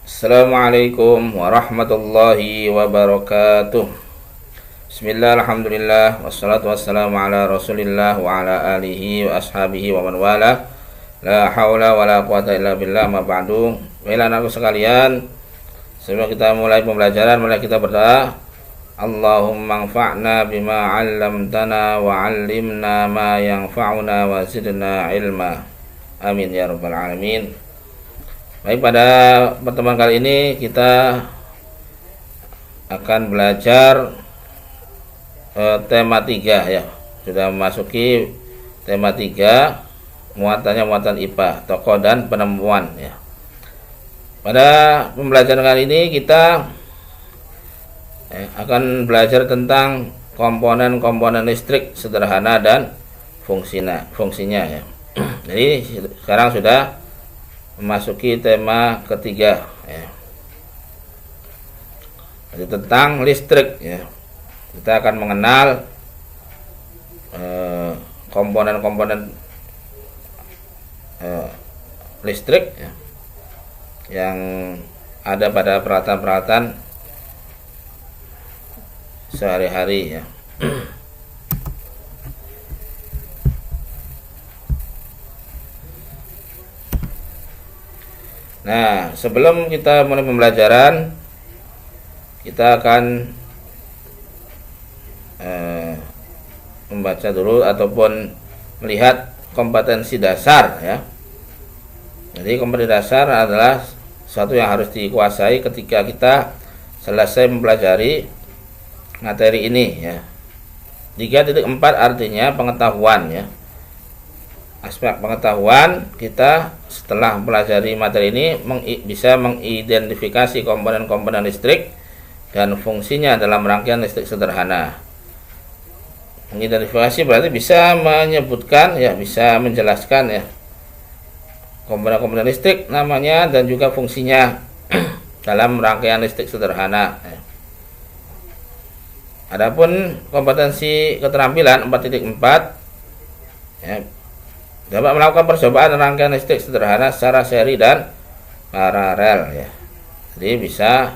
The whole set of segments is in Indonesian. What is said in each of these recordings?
Assalamualaikum warahmatullahi wabarakatuh. Bismillah, alhamdulillah, wassalatu wassalamu ala rasulillah wa ala alihi wa ashabihi wa man wala. La hawla wa la quwata illa billah, ma ba'du. Baiklah anakku sekalian, sebelum kita mulai pembelajaran, mari kita berdoa. Allahumma anfa'na bima 'allamtana wa 'allimna ma yanfa'una wa zidna ilma. Amin ya rabbal alamin. Baik, pada pertemuan kali ini kita akan belajar tema 3 ya. Sudah memasuki tema 3, muatannya muatan IPA, tokoh dan penemuan ya. Pada pembelajaran kali ini kita akan belajar tentang komponen-komponen listrik sederhana dan fungsinya ya. Jadi sekarang sudah memasuki tema ketiga ya. Jadi tentang listrik ya. Kita akan mengenal komponen-komponen listrik ya, yang ada pada peralatan-peralatan sehari-hari ya. Nah, sebelum kita mulai pembelajaran, kita akan membaca dulu ataupun melihat kompetensi dasar ya. Jadi kompetensi dasar adalah sesuatu yang harus dikuasai ketika kita selesai mempelajari materi ini ya. 3.4 artinya pengetahuan ya. Aspek pengetahuan kita setelah mempelajari materi ini bisa mengidentifikasi komponen-komponen listrik dan fungsinya dalam rangkaian listrik sederhana. Mengidentifikasi berarti bisa menyebutkan ya, bisa menjelaskan ya komponen-komponen listrik namanya dan juga fungsinya dalam rangkaian listrik sederhana ya. Adapun kompetensi keterampilan 4.4 ya, dapat melakukan percobaan rangkaian listrik sederhana secara seri dan paralel ya. Jadi bisa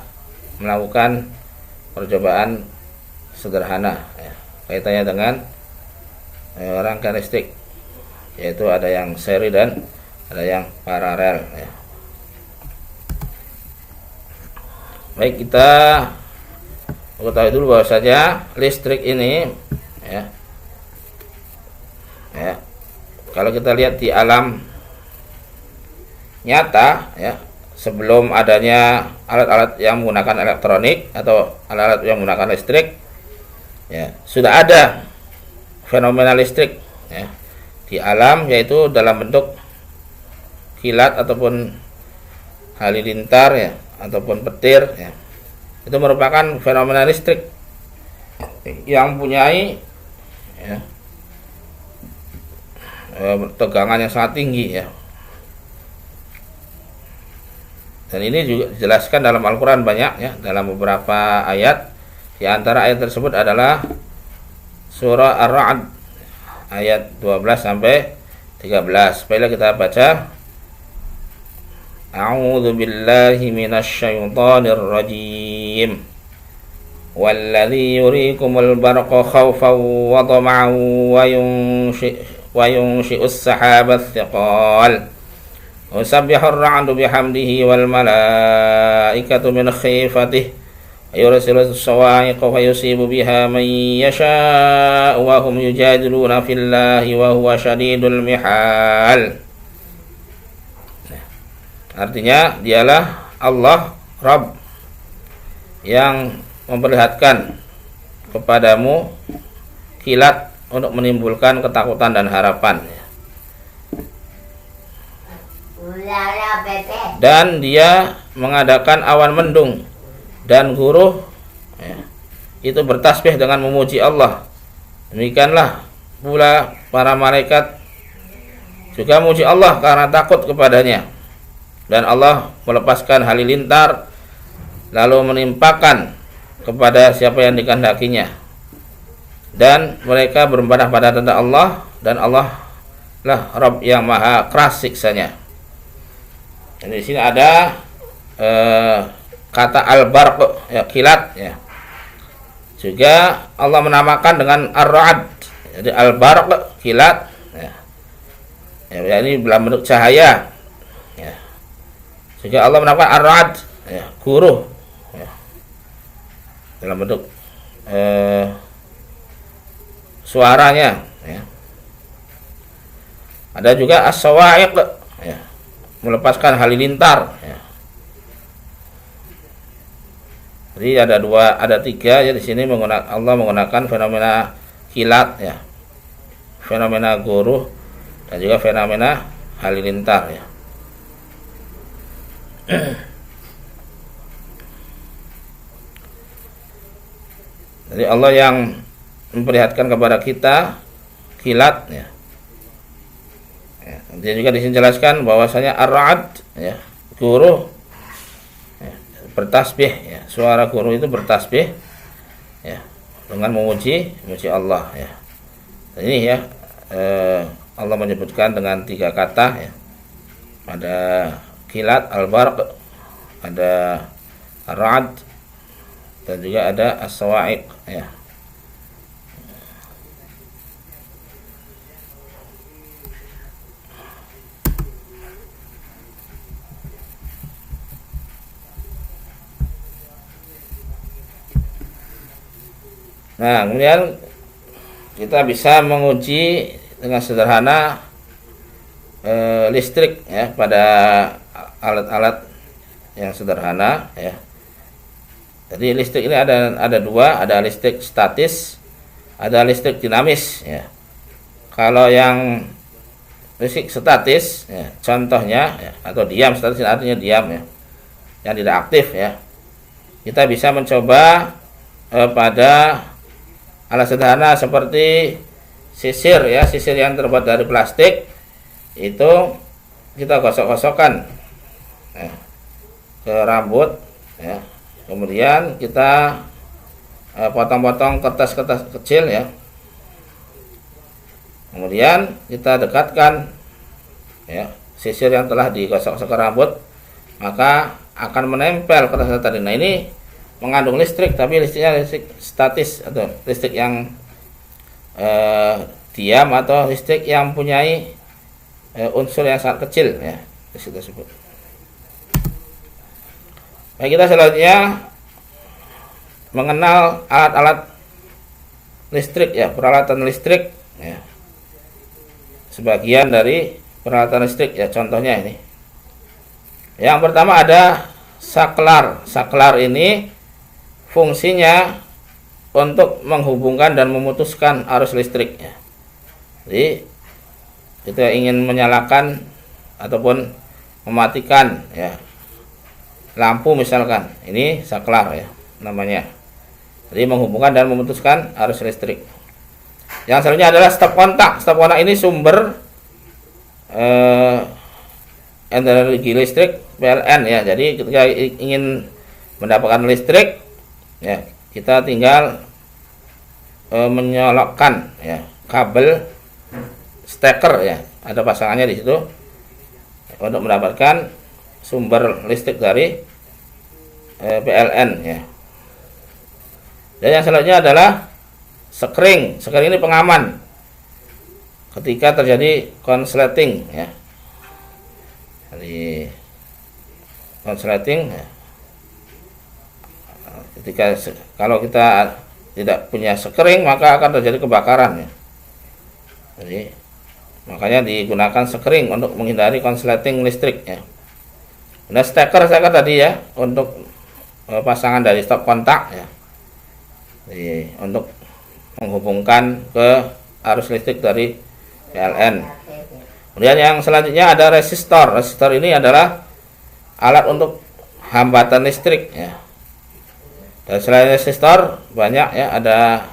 melakukan percobaan sederhana ya, kaitannya dengan rangkaian listrik, yaitu ada yang seri dan ada yang paralel ya. Baik, kita ketahui dulu bahwasanya listrik ini ya, kalau kita lihat di alam nyata ya, sebelum adanya alat-alat yang menggunakan elektronik atau alat-alat yang menggunakan listrik ya, sudah ada fenomena listrik ya di alam, yaitu dalam bentuk kilat ataupun halilintar ya, ataupun petir ya. Itu merupakan fenomena listrik yang mempunyai ya, tegangan yang sangat tinggi ya. Dan ini juga dijelaskan dalam Al-Quran banyak ya, dalam beberapa ayat. Di antara ayat tersebut adalah surah Ar-Ra'd ayat 12 sampai 13. Baiklah kita baca. A'udzu billahi minasyaitonir rajim. Walladzi yuriikumul barqa khaufan wa tama'an wa yunshi'us sahabats thiqal. Yusabbihur ra'du bihamdihi wal malaikatu min khifatihi wa yursilus sawa'iqa wa yusibu biha man yasha'u wa hum yujadiluna fillahi wa huwa syadidul mihal. Artinya dialah Allah Rabb yang memperlihatkan kepadamu kilat untuk menimbulkan ketakutan dan harapan. Dan dia mengadakan awan mendung dan guruh ya, itu bertasbih dengan memuji Allah. Demikianlah pula para malaikat juga memuji Allah karena takut kepadanya. Dan Allah melepaskan halilintar lalu menimpakan kepada siapa yang dikehendakinya. Dan mereka beribadah pada tanda Allah, dan Allah lah Rabb yang maha keras siksanya. Dan di sini ada kata al-barq ya, kilat ya. Juga Allah menamakan dengan ar-ra'd. Jadi al-barq kilat ya. Ya, ini dalam bentuk cahaya ya. Juga Allah menamakan ar-ra'd ya, guruh ya. Dalam bentuk suaranya ya. Ada juga as-sawa'iq ya, melepaskan halilintar ya. Jadi ada tiga ya di sini Allah menggunakan fenomena kilat ya, fenomena guruh dan juga fenomena halilintar ya. Jadi Allah yang memperlihatkan kepada kita kilat ya. Dia juga disini jelaskan bahwasanya ar-ra'd ya, guruh ya, bertasbih ya, suara guruh itu bertasbih ya, dengan memuji Allah ya. Dan ini ya Allah menyebutkan dengan tiga kata ya. Ada kilat al-barq, ada ar-ra'd, dan juga ada as-sawa'iq ya. Nah, kemudian kita bisa menguji dengan sederhana listrik ya, pada alat-alat yang sederhana ya. Jadi listrik ini ada dua, ada listrik statis, ada listrik dinamis ya. Kalau yang listrik statis ya, contohnya ya, atau diam, statis artinya diam ya, yang tidak aktif ya. Kita bisa mencoba pada alat sederhana seperti sisir ya, sisir yang terbuat dari plastik itu kita gosok-gosokkan ya, ke rambut ya. Kemudian kita potong-potong kertas-kertas kecil ya. Kemudian kita dekatkan ya, sisir yang telah digosok ke rambut, maka akan menempel kertas tadi. Nah, ini mengandung listrik, tapi listriknya listrik statis atau listrik yang diam atau listrik yang mempunyai unsur yang sangat kecil ya, listrik tersebut. Baik, kita selanjutnya mengenal alat-alat listrik ya, peralatan listrik ya. Sebagian dari peralatan listrik ya, contohnya ini. Yang pertama ada saklar. Saklar ini fungsinya untuk menghubungkan dan memutuskan arus listrik ya. Jadi kita ingin menyalakan ataupun mematikan ya, lampu misalkan, ini saklar ya namanya. Jadi menghubungkan dan memutuskan arus listrik. Yang selanjutnya adalah stop kontak. Stop kontak ini sumber energi listrik PLN ya. Jadi ketika ingin mendapatkan listrik ya, kita tinggal menyolokkan ya kabel steker ya, ada pasangannya di situ untuk mendapatkan sumber listrik dari PLN ya. Dan yang selanjutnya adalah sekring. Sekring ini pengaman ketika terjadi konsleting ya. Jadi konsleting ya, ketika kalau kita tidak punya sekring maka akan terjadi kebakaran ya. Jadi makanya digunakan sekring untuk menghindari konsleting listrik ya. Nah, steker tadi ya, untuk pasangan dari stop kontak ya. Jadi untuk menghubungkan ke arus listrik dari PLN. Kemudian yang selanjutnya ada resistor. Resistor ini adalah alat untuk hambatan listrik ya. Dan selain resistor banyak ya, ada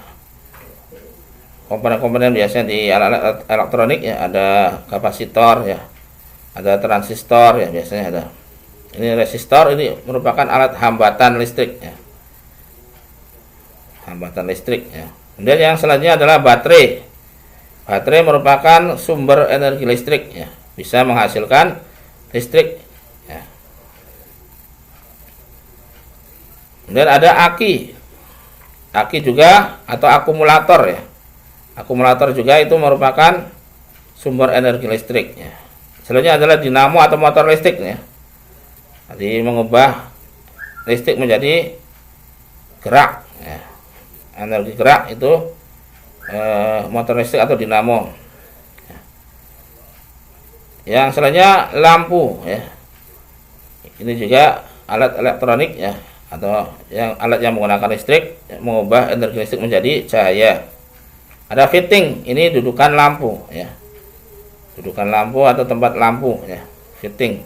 komponen-komponen biasanya di alat-alat elektronik ya, ada kapasitor ya, ada transistor ya, biasanya ada. Ini resistor, ini merupakan alat hambatan listrik ya. Hambatan listrik ya. Kemudian yang selanjutnya adalah baterai. Baterai merupakan sumber energi listrik ya, bisa menghasilkan listrik ya. Kemudian ada aki. Aki juga atau akumulator ya. Akumulator juga itu merupakan sumber energi listrik ya. Selanjutnya adalah dinamo atau motor listrik ya. Jadi mengubah listrik menjadi gerak ya. Energi gerak itu motor listrik atau dinamo. Yang selanjutnya lampu ya. Ini juga alat elektronik ya, atau alat yang menggunakan listrik mengubah energi listrik menjadi cahaya. Ada fitting, ini dudukan lampu ya. Dudukan lampu atau tempat lampu ya, fitting.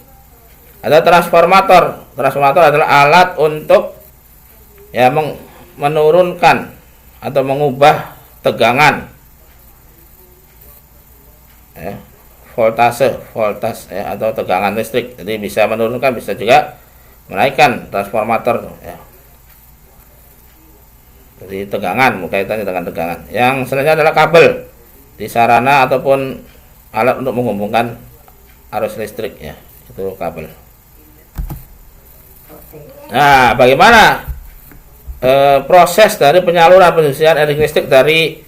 Ada transformator. Transformator adalah alat untuk ya menurunkan atau mengubah tegangan ya, voltase ya, atau tegangan listrik. Jadi bisa menurunkan, bisa juga menaikkan transformator ya. Jadi tegangan, kaitannya dengan tegangan. Yang selanjutnya adalah kabel di sarana ataupun alat untuk menghubungkan arus listrik ya, itu kabel. Nah, bagaimana proses dari penyaluran pendistribusian energi listrik dari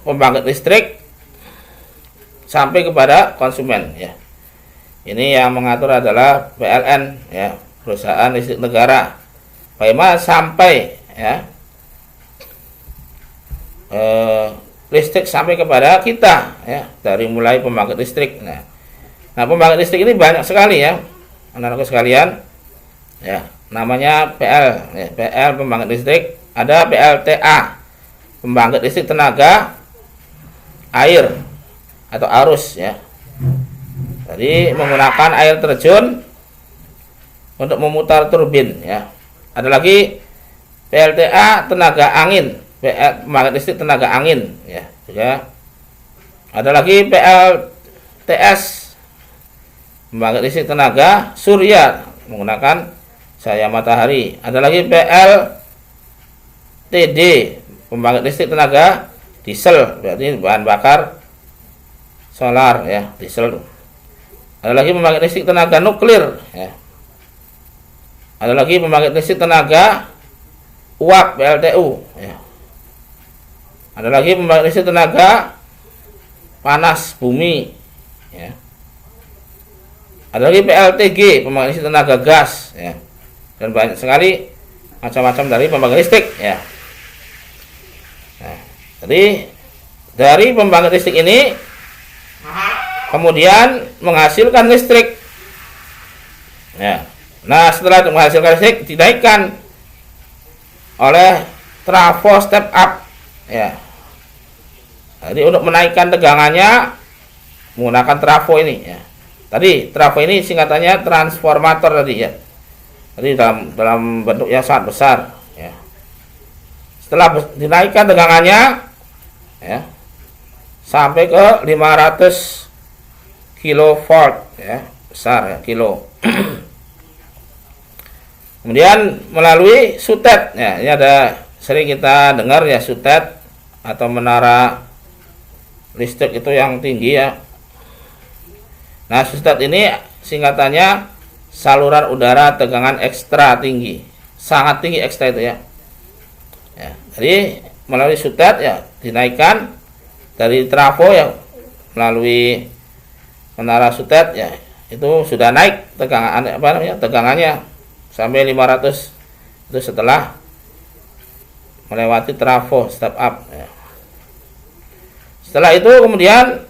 pembangkit listrik sampai kepada konsumen ya. Ini yang mengatur adalah PLN ya, perusahaan listrik negara. Bagaimana sampai ya listrik sampai kepada kita ya, dari mulai pembangkit listrik. Nah, pembangkit listrik ini banyak sekali ya, anak-anakku sekalian ya. Namanya PL ya, PL pembangkit listrik. Ada PLTA, pembangkit listrik tenaga air atau arus ya. Jadi menggunakan air terjun untuk memutar turbin ya. Ada lagi PLTA tenaga angin, pembangkit listrik tenaga angin ya juga. Ada lagi PLTS, pembangkit listrik tenaga surya menggunakan cahaya matahari. Ada lagi PLTD, pembangkit listrik tenaga diesel, berarti bahan bakar solar ya, diesel. Ada lagi pembangkit listrik tenaga nuklir ya. Ada lagi pembangkit listrik tenaga uap, PLTU ya. Ada lagi pembangkit listrik tenaga panas bumi ya. Ada lagi PLTG, pembangkit listrik tenaga gas ya. Dan banyak sekali macam-macam dari pembangkit listrik ya. Nah, jadi dari pembangkit listrik ini kemudian menghasilkan listrik ya. Nah, setelah menghasilkan listrik dinaikkan oleh trafo step up ya. Jadi untuk menaikkan tegangannya menggunakan trafo ini ya. Tadi trafo ini singkatannya transformator tadi ya. Jadi dalam bentuk yang sangat besar ya. Setelah dinaikkan tegangannya ya sampai ke 500 kilovolt ya, besar ya, kilo. Kemudian melalui sutet ya, ini ada sering kita dengar ya, sutet atau menara listrik itu yang tinggi ya. Nah, sutet ini singkatannya saluran udara tegangan ekstra tinggi, sangat tinggi ekstra itu ya. Ya, jadi melalui sutet ya dinaikkan dari trafo ya melalui menara sutet ya, itu sudah naik tegangannya sampai 500 itu setelah melewati trafo step up ya. Setelah itu kemudian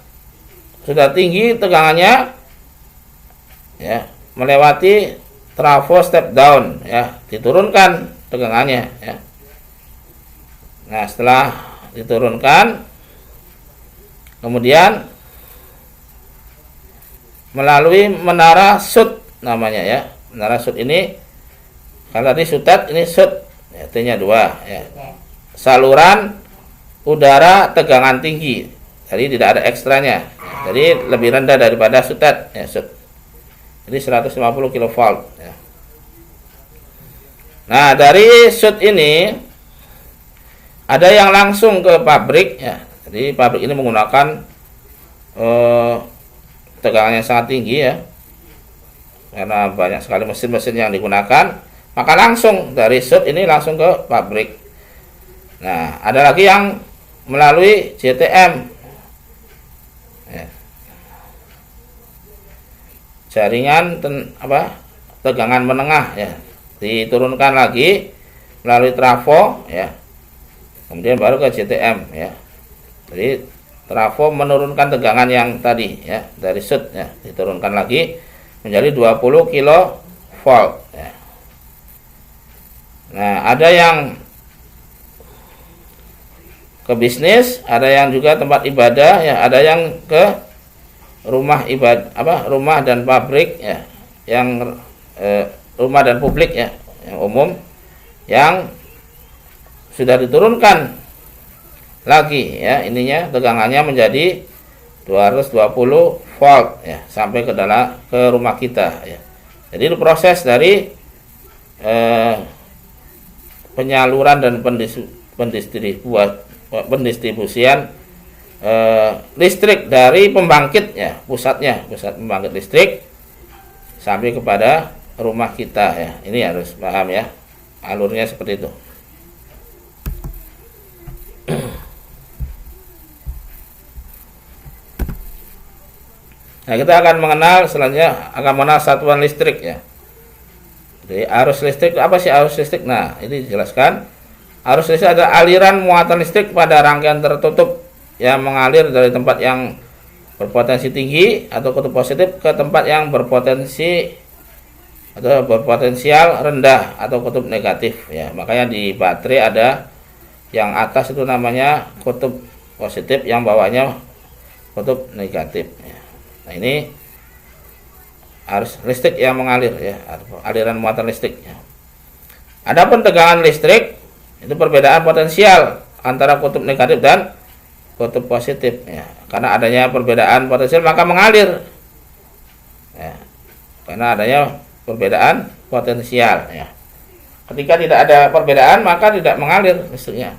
sudah tinggi tegangannya ya, melewati trafo step down ya, diturunkan tegangannya ya. Nah, setelah diturunkan kemudian melalui menara SUT namanya ya. Menara SUT ini, kalau tadi sutet, ini SUT ya, T-nya 2 ya. Saluran udara tegangan tinggi. Jadi tidak ada ekstranya. Jadi lebih rendah daripada sutet ya, SUT. Jadi 150 kilovolt ya. Nah, dari SUT ini ada yang langsung ke pabrik ya. Jadi pabrik ini menggunakan tegangannya sangat tinggi ya, karena banyak sekali mesin-mesin yang digunakan. maka langsung dari sud ini langsung ke pabrik. Nah, ada lagi yang melalui JTM, ya. Jaringan tegangan menengah, ya, diturunkan lagi melalui trafo, ya, kemudian baru ke JTM, ya. Jadi trafo menurunkan tegangan yang tadi, ya, dari sud, ya, diturunkan lagi menjadi 20 kilovolt, ya. Nah, ada yang ke bisnis, ada yang juga tempat ibadah, ya, ada yang ke rumah rumah dan pabrik, ya, yang rumah dan publik, ya, yang umum, yang sudah diturunkan lagi, ya, ininya tegangannya menjadi 220 volt, ya, sampai ke rumah kita, ya. Jadi proses dari penyaluran dan pendistribusian listrik dari pembangkit, ya, pusat pembangkit listrik sampai kepada rumah kita, ya. Ini harus paham, ya, alurnya seperti itu. Nah, kita akan mengenal selanjutnya satuan listrik, ya. Jadi arus listrik, apa sih arus listrik? Nah, ini dijelaskan. Arus listrik adalah aliran muatan listrik pada rangkaian tertutup yang mengalir dari tempat yang berpotensi tinggi atau kutub positif ke tempat yang berpotensial rendah atau kutub negatif, ya. Makanya di baterai ada yang atas itu namanya kutub positif, yang bawahnya kutub negatif, ya. Nah, ini arus listrik yang mengalir, ya, aliran muatan listrik, ya. Adapun tegangan listrik itu perbedaan potensial antara kutub negatif dan kutub positif, ya. Karena adanya perbedaan potensial maka mengalir, ya. Karena adanya perbedaan potensial, ya. Ketika tidak ada perbedaan maka tidak mengalir listriknya.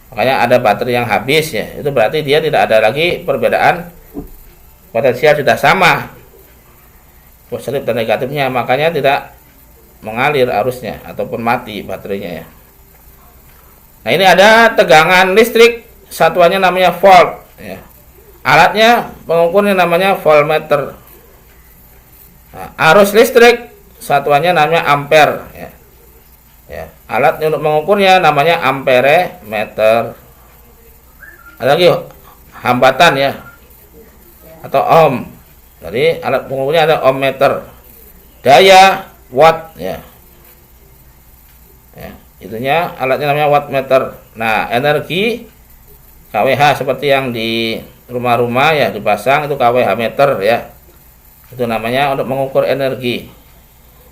Makanya ada baterai yang habis, ya, itu berarti dia tidak ada lagi perbedaan potensial, sudah sama positif dan negatifnya, makanya tidak mengalir arusnya ataupun mati baterainya, ya. Nah, ini ada tegangan listrik, satuannya namanya volt, ya. Alatnya pengukurnya namanya voltmeter. Nah, arus listrik satuannya namanya ampere, ya. Ya, alat untuk mengukurnya namanya amperemeter. Ada lagi hambatan, ya, atau ohm. Jadi alat pengukurnya ada ohmmeter. Daya watt, ya. Ya, itunya alatnya namanya wattmeter. Nah, energi kWh seperti yang di rumah-rumah, ya, dipasang itu kWh meter, ya. Itu namanya untuk mengukur energi,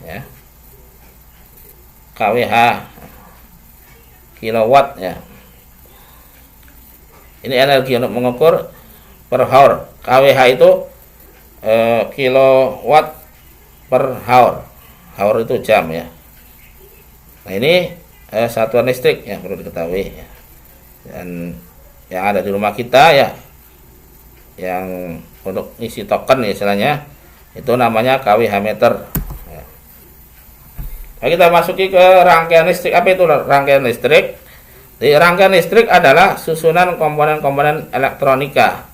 ya. kWh kilowatt, ya. Ini energi untuk mengukur per hour. kWh itu kilowatt per hour. Hour itu jam, ya. Nah, ini satuan listrik yang perlu diketahui, ya. Dan yang ada di rumah kita, ya, yang untuk isi token, istilahnya itu namanya kWh meter, ya. Nah, kita masuki ke rangkaian listrik. Apa itu rangkaian listrik? Jadi rangkaian listrik adalah susunan komponen-komponen elektronika.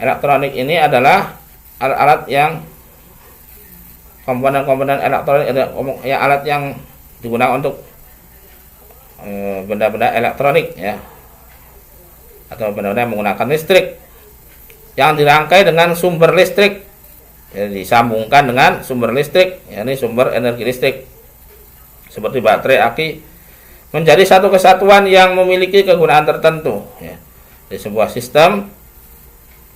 Elektronik ini adalah alat-alat yang komponen-komponen elektronik, ya, alat yang digunakan untuk benda-benda elektronik, ya, atau benda-benda yang menggunakan listrik yang dirangkai dengan sumber listrik, ya, disambungkan dengan sumber listrik, ya, ini sumber energi listrik seperti baterai, aki, menjadi satu kesatuan yang memiliki kegunaan tertentu, ya, di sebuah sistem,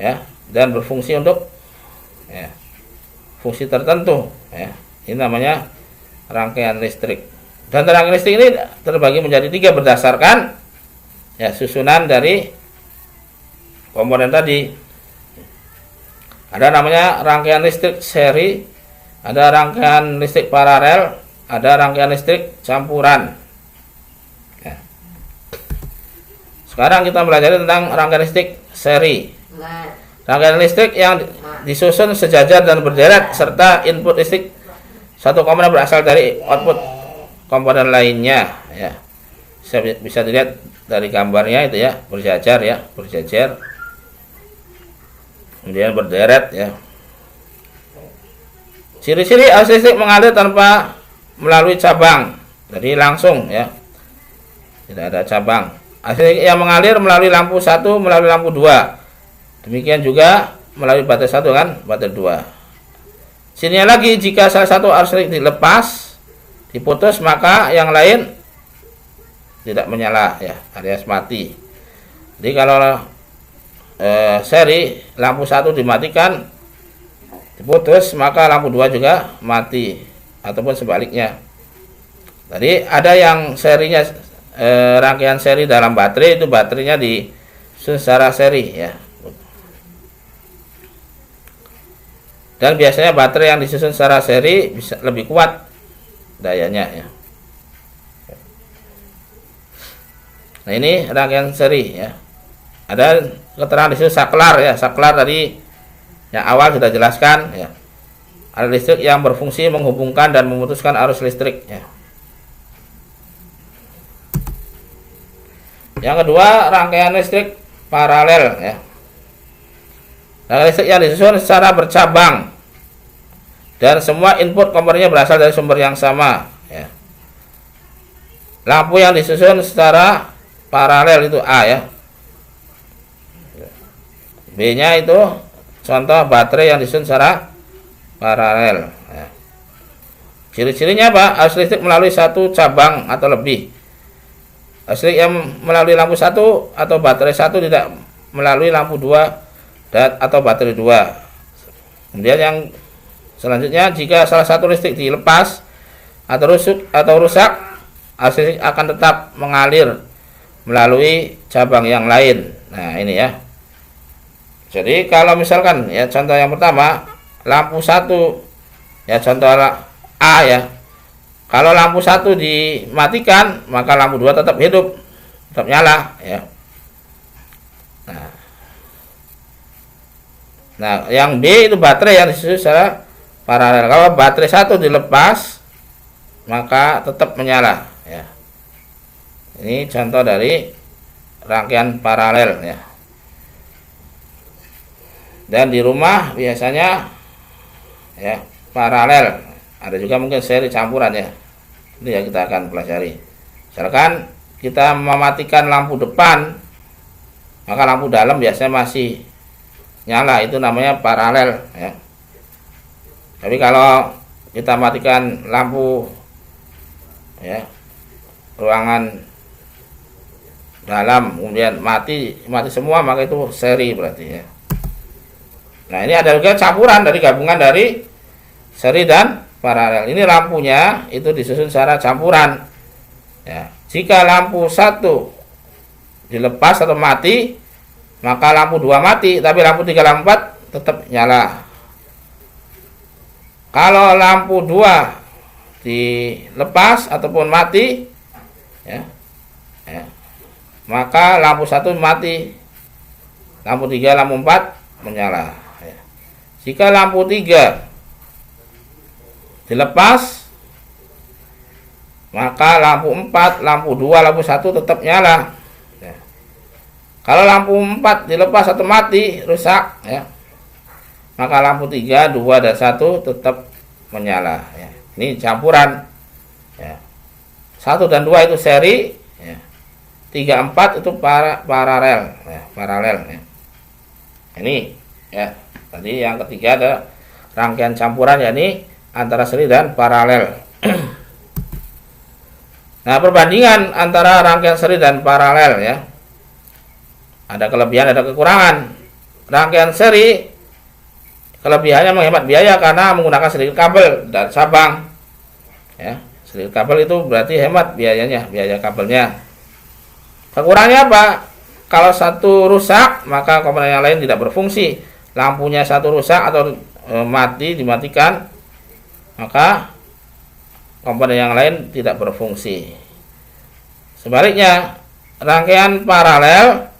ya, dan berfungsi untuk, ya, fungsi tertentu, ya. Ini namanya rangkaian listrik. Dan rangkaian listrik ini terbagi menjadi 3 berdasarkan, ya, susunan dari komponen tadi. Ada namanya rangkaian listrik seri, ada rangkaian listrik paralel, ada rangkaian listrik campuran, ya. Sekarang kita belajar tentang rangkaian listrik seri. Rangkaian listrik yang disusun sejajar dan berderet serta input listrik satu komponen berasal dari output komponen lainnya ya. Bisa dilihat dari gambarnya itu ya, berjajar ya, berjajar. Kemudian berderet ya. Ciri-ciri arus listrik mengalir tanpa melalui cabang. Jadi langsung ya. Tidak ada cabang. Arus listrik yang mengalir melalui lampu 1, melalui lampu 2. Demikian juga melalui baterai 1 kan, baterai 2. Sininya lagi, jika salah satu arus listrik dilepas, diputus, maka yang lain tidak menyala ya, alias mati. Jadi kalau seri lampu 1 dimatikan, diputus, maka lampu 2 juga mati, ataupun sebaliknya. Tadi ada yang serinya rangkaian seri dalam baterai, itu baterainya disusun secara seri ya. Dan biasanya baterai yang disusun secara seri bisa lebih kuat dayanya ya. Nah, ini rangkaian seri ya. Ada keterangan di situ saklar ya. Saklar tadi yang awal sudah jelaskan ya. Arus listrik yang berfungsi menghubungkan dan memutuskan arus listrik ya. Yang kedua, rangkaian listrik paralel ya. Rangkaian listrik yang disusun secara bercabang dan semua input komponennya berasal dari sumber yang sama ya. Lampu yang disusun secara paralel itu A ya. B-nya itu contoh baterai yang disusun secara paralel ya. Ciri-cirinya apa? Arus listrik melalui satu cabang atau lebih. Arus listrik yang melalui lampu 1 atau baterai 1 tidak melalui lampu 2 atau baterai 2. Kemudian yang selanjutnya, jika salah satu listrik dilepas atau rusak, arus listrik akan tetap mengalir melalui cabang yang lain. Nah, ini ya. Jadi kalau misalkan ya, contoh yang pertama, lampu 1 ya, contoh A ya. Kalau lampu 1 dimatikan, maka lampu 2 tetap hidup, tetap nyala ya. Nah, yang B itu baterai yang disusun secara paralel. Kalau baterai 1 dilepas, maka tetap menyala ya. Ini contoh dari rangkaian paralel ya. Dan di rumah biasanya ya paralel. Ada juga mungkin seri campuran ya. Ini ya kita akan pelajari. Misalkan kita mematikan lampu depan, maka lampu dalam biasanya masih nyala, itu namanya paralel ya. Tapi kalau kita matikan lampu ya, ruangan dalam kemudian mati semua, maka itu seri berarti ya. Nah, ini ada juga campuran dari gabungan dari seri dan paralel. Ini lampunya itu disusun secara campuran ya. Jika lampu 1 dilepas atau mati, maka lampu 2 mati, tapi lampu 3, lampu 4 tetap nyala. Kalau lampu 2 dilepas ataupun mati ya, maka lampu 1 mati, lampu 3, lampu 4 menyala ya. Jika lampu 3 dilepas, maka lampu 4, lampu 2, lampu 1 tetap nyala ya. Kalau lampu 4 dilepas atau mati, rusak ya, maka lampu 3, 2, dan 1 tetap menyala ya. Ini campuran ya. 1 dan 2 itu seri ya. 3, 4 itu paralel ya, paralel ya. Ini ya. Tadi yang ketiga ada rangkaian campuran, yakni antara seri dan paralel. Nah, perbandingan antara rangkaian seri dan paralel ya. Ada kelebihan, ada kekurangan. Rangkaian seri, kelebihannya menghemat biaya karena menggunakan sedikit kabel dan cabang ya. Sedikit kabel itu berarti hemat biayanya, biaya kabelnya. Kekurangannya apa? Kalau satu rusak, maka komponen yang lain tidak berfungsi. Lampunya satu rusak atau mati, dimatikan, maka komponen yang lain tidak berfungsi. Sebaliknya, rangkaian paralel,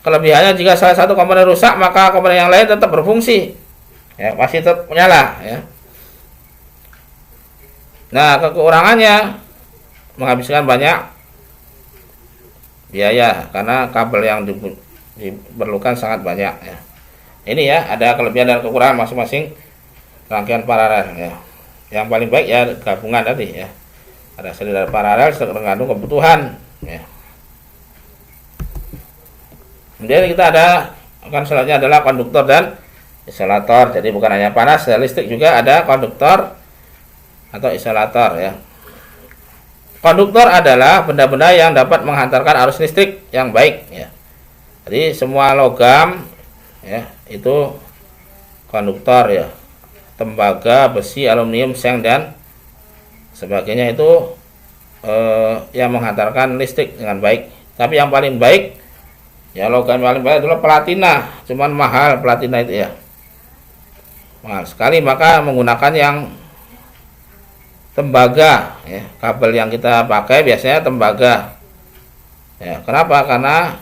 kelebihannya jika salah satu komponen rusak, maka komponen yang lain tetap berfungsi ya, masih tetap menyala ya. Nah, kekurangannya menghabiskan banyak biaya karena kabel yang diperlukan sangat banyak ya. Ini ya, ada kelebihan dan kekurangan masing-masing rangkaian paralel ya. Yang paling baik ya gabungan tadi ya. Ada seri dan paralel tergantung kebutuhan ya. Kemudian kita ada akan selanjutnya adalah konduktor dan isolator. Jadi bukan hanya panas dan listrik, juga ada konduktor atau isolator ya. Konduktor adalah benda-benda yang dapat menghantarkan arus listrik yang baik ya. Jadi semua logam ya itu konduktor ya. Tembaga, besi, aluminium, seng dan sebagainya itu yang menghantarkan listrik dengan baik. Tapi yang paling baik ya, logam paling baik adalah platina. Cuman mahal platina itu ya. Mahal sekali, maka menggunakan yang tembaga ya. Kabel yang kita pakai biasanya tembaga ya. Kenapa? Karena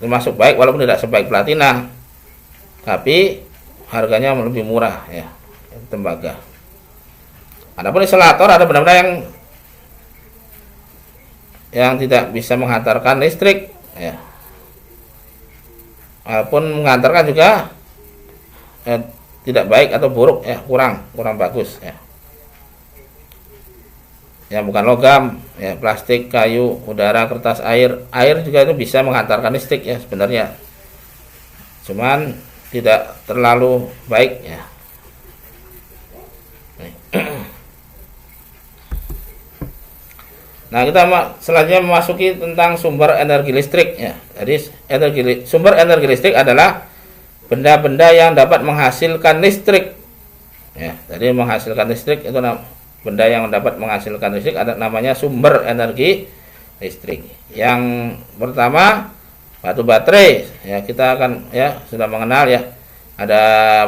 termasuk baik walaupun tidak sebaik platina, tapi harganya lebih murah ya, tembaga. Adapun isolator ada benar-benar yang tidak bisa menghantarkan listrik ya. Walaupun menghantarkan juga tidak baik atau buruk ya, kurang bagus ya. Ya bukan logam ya, plastik, kayu, udara, kertas, air juga itu bisa menghantarkan listrik ya sebenarnya, cuman tidak terlalu baik ya. Nah, kita selanjutnya memasuki tentang sumber energi listrik ya. Jadi sumber energi listrik adalah benda-benda yang dapat menghasilkan listrik ya. Jadi menghasilkan listrik itu benda yang dapat menghasilkan listrik ada namanya sumber energi listrik. Yang pertama batu baterai ya, kita akan ya sudah mengenal ya, ada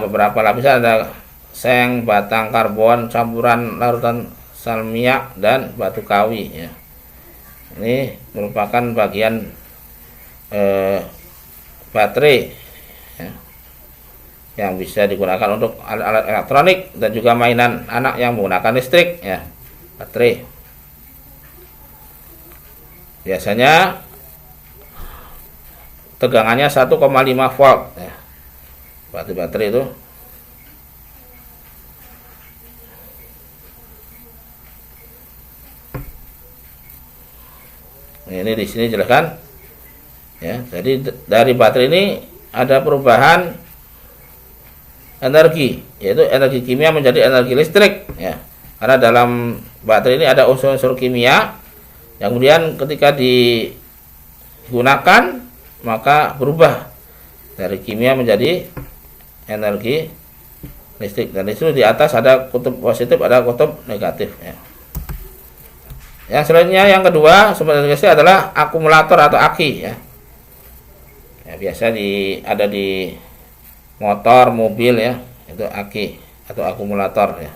beberapa lapisan, ada seng, batang, karbon, campuran larutan salmiak dan batu kawi ya. Ini merupakan bagian baterai ya, yang bisa digunakan untuk alat-alat elektronik dan juga mainan anak yang menggunakan listrik ya. Baterai biasanya tegangannya 1,5 volt ya. Baterai itu ini di sini jelaskan ya. Jadi dari baterai ini ada perubahan energi, yaitu energi kimia menjadi energi listrik ya. Karena dalam baterai ini ada unsur-unsur kimia yang kemudian ketika digunakan maka berubah dari kimia menjadi energi listrik. Dan itu di atas ada kutub positif, ada kutub negatif ya. Yang selanjutnya, yang kedua sumber energi listrik adalah akumulator atau aki ya. Ya biasa ada di motor, mobil ya, itu aki atau akumulator ya.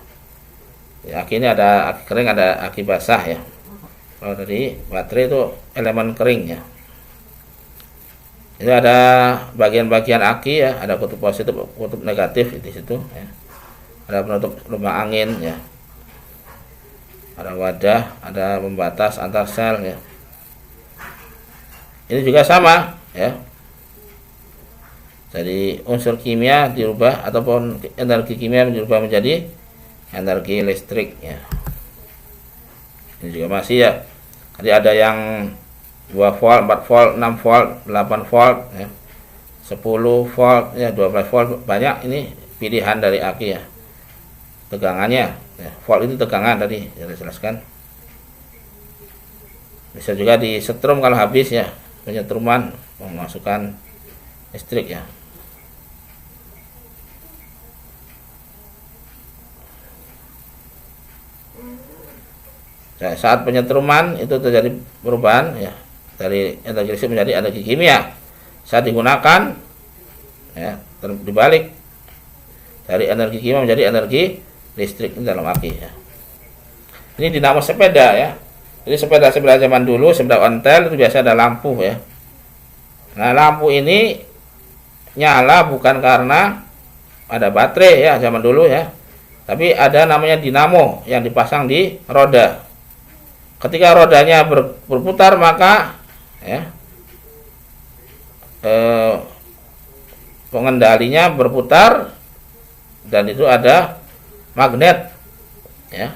Aki ini ada aki kering, ada aki basah ya. Kalau dari baterai itu elemen kering ya. Itu ada bagian-bagian aki ya, ada kutub positif, kutub negatif di situ ya. Ada penutup lubang angin ya. Ada wadah, ada pembatas antar sel ya. Ini juga sama ya. Jadi unsur kimia dirubah ataupun energi kimia dirubah menjadi energi listrik ya. Ini juga masih ya. Jadi ada yang 2 volt, 4 volt, 6 volt, 8 volt ya. 10 volt ya, 12 volt, banyak. Ini pilihan dari aki ya. Tegangannya ya. Volt itu tegangan tadi saya jelaskan. Bisa juga disetrum kalau habis ya, penyetruman memasukkan listrik ya. Nah, saat penyetruman itu terjadi perubahan ya, dari energi listrik menjadi energi kimia. Saat digunakan ya, dibalik dari energi kimia menjadi energi listrik ini dalam aki ya. Ini dinamo sepeda ya. Jadi sepeda-sepeda zaman dulu, sepeda ontel itu biasa ada lampu ya. Nah, lampu ini nyala bukan karena ada baterai ya zaman dulu ya, tapi ada namanya dinamo yang dipasang di roda. ketika rodanya berputar maka ya pengendalinya berputar dan itu ada magnet ya.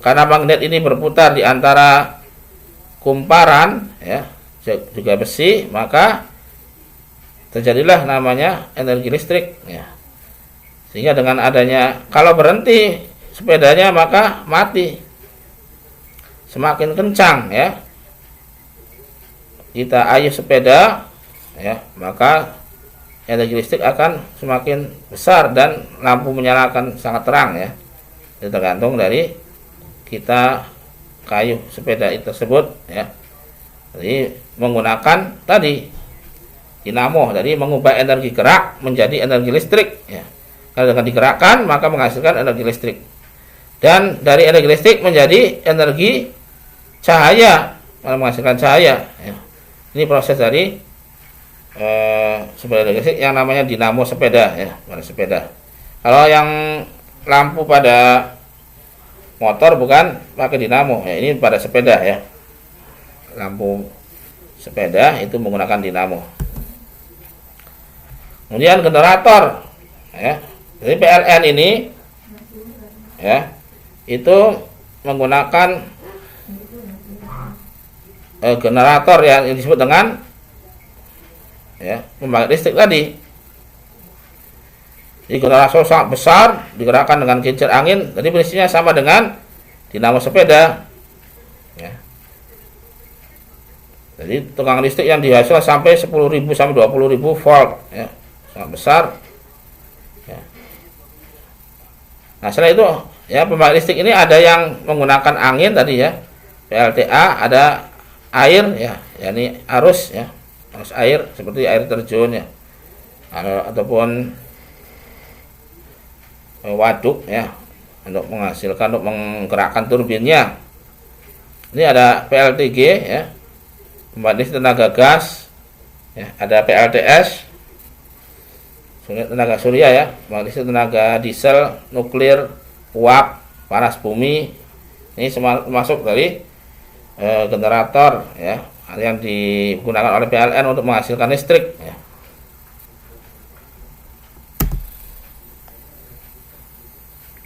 Karena magnet ini berputar di antara kumparan ya juga besi, maka terjadilah namanya energi listrik ya. Sehingga dengan adanya, kalau berhenti sepedanya maka mati. Semakin kencang ya kita ayuh sepeda ya, maka energi listrik akan semakin besar dan lampu menyalakan sangat terang ya. Itu tergantung dari kita kayuh sepeda itu tersebut ya. Jadi menggunakan tadi dinamo, jadi mengubah energi gerak menjadi energi listrik ya. Kalau dengan digerakkan maka menghasilkan energi listrik. Dan dari energi listrik menjadi energi cahaya, menghasilkan cahaya ya. Ini proses dari sepeda listrik yang namanya dinamo sepeda ya, pada sepeda. Kalau yang lampu pada motor bukan pakai dinamo ya, ini pada sepeda ya. Lampu sepeda itu menggunakan dinamo. Kemudian generator ya. Jadi PLN ini ya itu menggunakan generator yang disebut dengan ya pembangkit listrik tadi. Jadi generator sangat besar digerakkan dengan kincir angin, jadi prinsipnya sama dengan dinamo sepeda ya. Jadi tegangan listrik yang dihasilkan sampai 10.000 sampai 20.000 volt ya, sangat besar ya. Nah setelah itu ya pembangkit listrik ini ada yang menggunakan angin tadi ya, PLTA, ada air ya, yakni arus ya, arus air seperti air terjun ya, ataupun waduk ya, untuk menghasilkan, untuk menggerakkan turbinnya. Ini ada PLTG ya, pembangkit tenaga gas ya, ada PLTS, tenaga surya ya, pembangkit tenaga diesel, nuklir, uap, panas bumi. Ini semua masuk dari generator ya yang digunakan oleh PLN untuk menghasilkan listrik ya.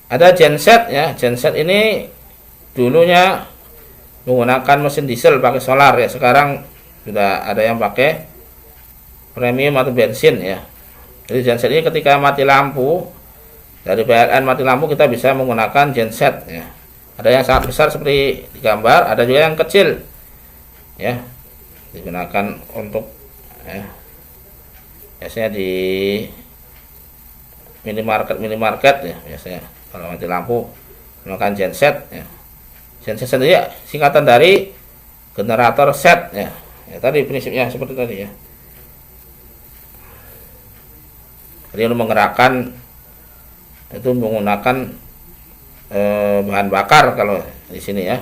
Ada genset ya, genset ini dulunya menggunakan mesin diesel pakai solar ya, sekarang sudah ada yang pakai premium atau bensin ya. Jadi genset ini ketika mati lampu dari PLN, mati lampu, kita bisa menggunakan genset ya. Ada yang sangat besar seperti di gambar, ada juga yang kecil ya, digunakan untuk ya, biasanya di minimarket ya, biasanya kalau mati lampu menggunakan genset ya. Genset sendiri ya, singkatan dari generator set ya. Ya tadi prinsipnya seperti tadi ya. Jadi untuk menggerakkan itu menggunakan bahan bakar kalau di sini ya.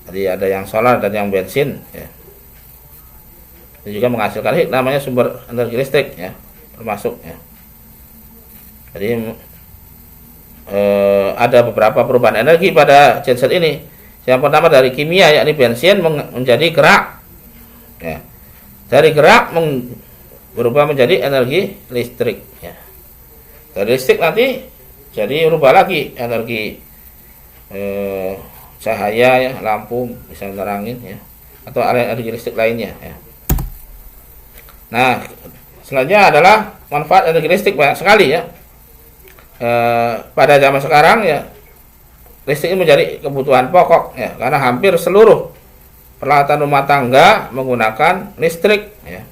Jadi ada yang solar dan yang bensin ya. Itu juga menghasilkan namanya sumber energi listrik ya, termasuk ya. Jadi ada beberapa perubahan energi pada genset ini. Yang pertama dari kimia, yakni bensin menjadi gerak ya. Dari gerak berubah menjadi energi listrik ya. Dari listrik nanti jadi berubah lagi energi cahaya ya, lampu bisa menerangin ya, atau energi listrik lainnya ya. Nah, selanjutnya adalah manfaat energi listrik banyak sekali ya. Pada zaman sekarang ya, listrik ini menjadi kebutuhan pokok ya, karena hampir seluruh peralatan rumah tangga menggunakan listrik ya.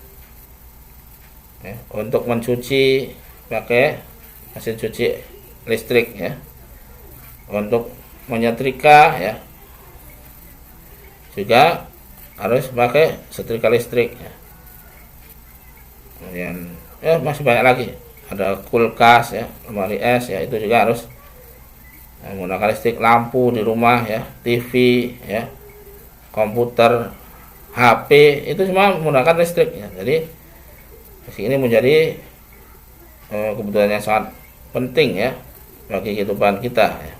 Ya, untuk mencuci pakai mesin cuci listrik ya, untuk menyetrika ya juga harus pakai setrika listrik ya. Kemudian ya masih banyak lagi, ada kulkas ya, lemari es ya, itu juga harus menggunakan listrik. Lampu di rumah ya, TV ya, komputer, HP, itu semua menggunakan listrik ya. Jadi ini menjadi kebutuhan yang sangat penting ya bagi kehidupan kita ya.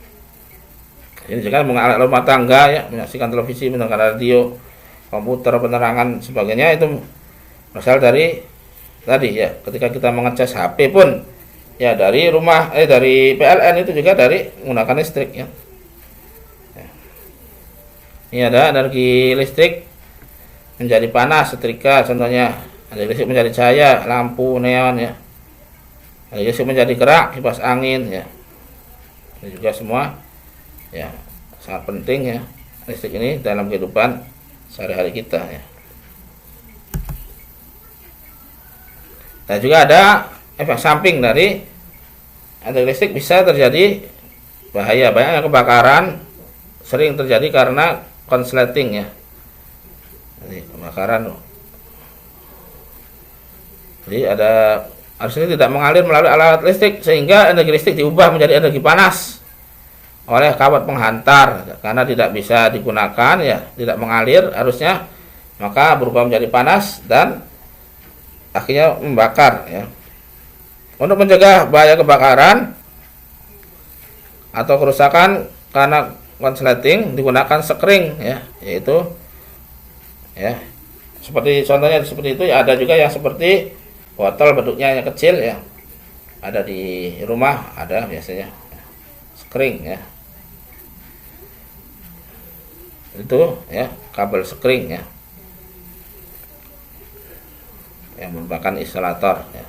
Ini juga alat rumah tangga ya, menyaksikan televisi, mendengar radio, komputer, penerangan sebagainya itu berasal dari tadi ya. Ketika kita mengecas HP pun ya dari rumah dari PLN itu juga dari menggunakan listrik ya. Ini ada energi listrik menjadi panas, setrika contohnya, energi listrik menjadi cahaya, lampu neon ya, energi listrik menjadi gerak, kipas angin ya. Ini juga semua ya sangat penting ya listrik ini dalam kehidupan sehari-hari kita ya. Dan juga ada efek samping dari energi listrik, bisa terjadi bahaya. Banyak kebakaran sering terjadi karena konsleting ya. Jadi kebakaran. Jadi arus ini tidak mengalir melalui alat listrik sehingga energi listrik diubah menjadi energi panas oleh kawat penghantar karena tidak bisa digunakan ya, tidak mengalir arusnya, maka berubah menjadi panas dan akhirnya membakar ya. Untuk mencegah bahaya kebakaran atau kerusakan karena konsleting digunakan sekring ya, yaitu ya seperti contohnya seperti itu ya. Ada juga yang seperti botol bentuknya yang kecil ya, ada di rumah, ada biasanya sekring ya, itu ya kabel sekring ya yang merupakan isolator ya.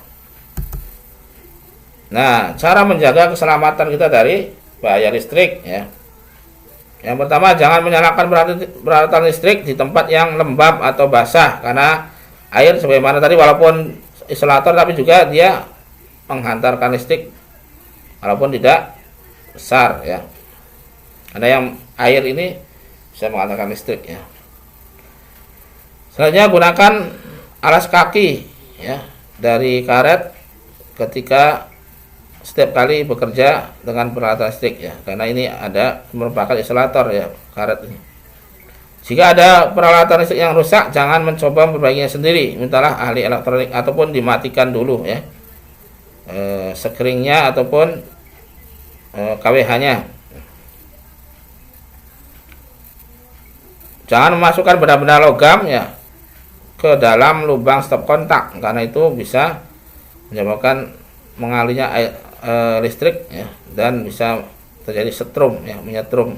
Nah, cara menjaga keselamatan kita dari bahaya listrik ya. Yang pertama, jangan menyalakan peralatan listrik di tempat yang lembab atau basah, karena air sebagaimana tadi walaupun isolator tapi juga dia menghantarkan listrik walaupun tidak besar ya. Karena yang air ini bisa menghantarkan listrik ya. Selanjutnya, gunakan alas kaki ya dari karet ketika setiap kali bekerja dengan peralatan listrik ya, karena ini merupakan isolator ya karet ini. Jika ada peralatan listrik yang rusak, jangan mencoba memperbaikinya sendiri, mintalah ahli elektronik ataupun dimatikan dulu ya sekringnya ataupun KWH-nya. Jangan memasukkan benda-benda logam ya ke dalam lubang stop kontak, karena itu bisa menyebabkan mengalirnya listrik ya, dan bisa terjadi setrum ya, menyetrum.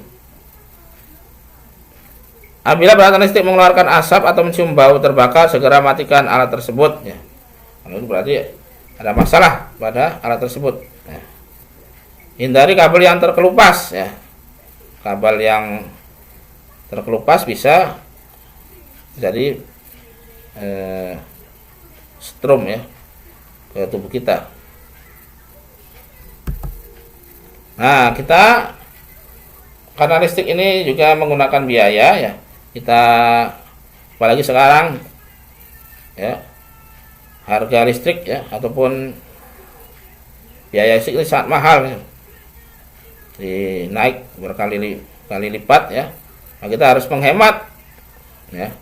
Apabila peralatan listrik mengeluarkan asap atau mencium bau terbakar, segera matikan alat tersebut ya. Kalau itu berarti ada masalah pada alat tersebut ya. Hindari kabel yang terkelupas ya. Kabel yang terkelupas bisa jadi strum ya ke tubuh kita. Nah, kita karena listrik ini juga menggunakan biaya ya, kita apalagi sekarang ya harga listrik ya ataupun biaya listrik ini sangat mahal ya, naik berkali-kali lipat ya. Nah, kita harus menghemat ya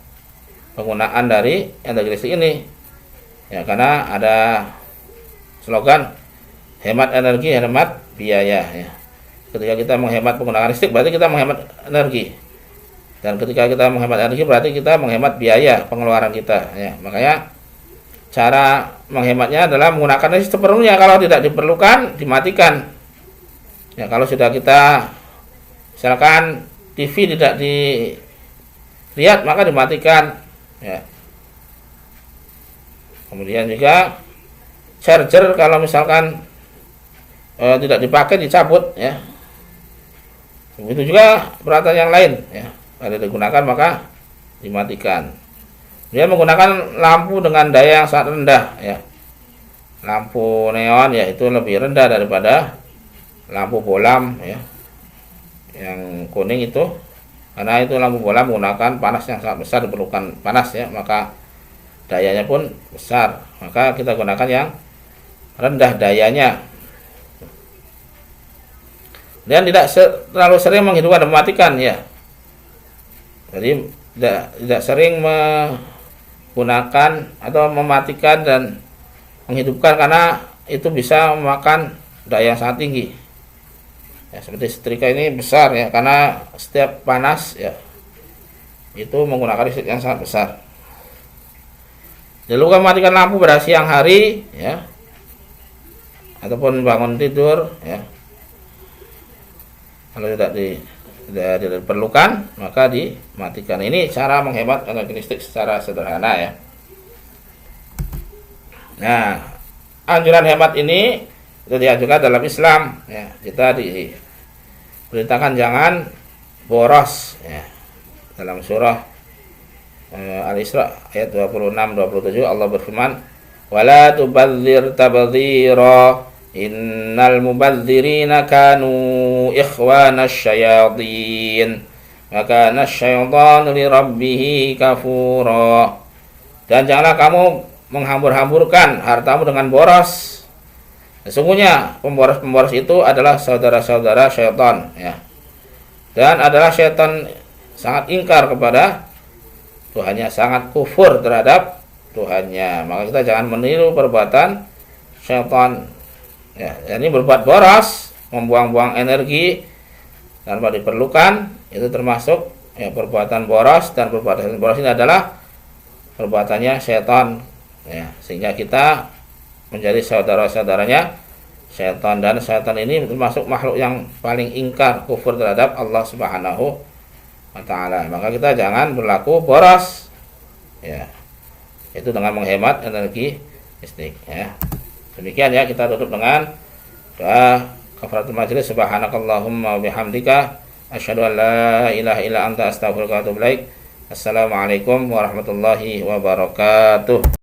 penggunaan dari energi listrik ini ya, karena ada slogan hemat energi, hemat biaya ya. Ketika kita menghemat penggunaan listrik berarti kita menghemat energi, dan ketika kita menghemat energi berarti kita menghemat biaya pengeluaran kita ya. Makanya cara menghematnya adalah menggunakan listrik sepenuhnya, kalau tidak diperlukan dimatikan ya. Kalau sudah kita misalkan TV tidak dilihat maka dimatikan ya. Kemudian juga charger kalau misalkan tidak dipakai dicabut ya. Begitu juga peralatan yang lain ya, kalau digunakan maka dimatikan. Dia menggunakan lampu dengan daya yang sangat rendah ya. Lampu neon ya itu lebih rendah daripada lampu bolam ya, yang kuning itu, karena itu lampu bolam menggunakan panas yang sangat besar, diperlukan panas ya, maka dayanya pun besar. Maka kita gunakan yang rendah dayanya. Dan tidak terlalu sering menghidupkan dan mematikan ya. Jadi tidak sering menggunakan atau mematikan dan menghidupkan, karena itu bisa memakan daya yang sangat tinggi. Ya, seperti setrika ini besar ya, karena setiap panas ya itu menggunakan listrik yang sangat besar. Jangan lupa matikan lampu pada siang hari ya, ataupun bangun tidur ya. Kalau tidak diperlukan maka dimatikan. Ini cara menghemat energi listrik secara sederhana ya. Nah, anjuran hemat ini itu diajukan dalam Islam ya. Kita diperintahkan jangan boros ya. Dalam surah Al-Isra ayat 26-27 Allah berfirman, "Wala tubadzir tabdzira innal mubadzirina kanu ikhwanasy syayatin wa kana asy-syaitanu li rabbih kafura." Dan janganlah kamu menghambur-hamburkan hartamu dengan boros. Sesungguhnya pemboros-pemboros itu adalah saudara-saudara syaitan ya. Dan adalah syaitan sangat ingkar kepada Tuhannya, sangat kufur terhadap Tuhannya. Maka kita jangan meniru perbuatan syaitan ya. Ini berbuat boros, membuang-buang energi tanpa diperlukan, itu termasuk ya perbuatan boros. Dan perbuatan boros ini adalah perbuatannya syaitan ya, sehingga kita menjadi saudara-saudaranya syaitan. Dan syaitan ini termasuk makhluk yang paling ingkar kufur terhadap Allah Subhanahu wa ta'ala. Maka kita jangan berlaku boros ya, itu dengan menghemat energi listrik ya. Demikian ya, kita tutup dengan doa kafaratul majlis. Subhanakallahumma wa bihamdika asyhadu an la ilaha illa anta astaghfiruka wa atubu ilaik. Assalamualaikum warahmatullahi wabarakatuh.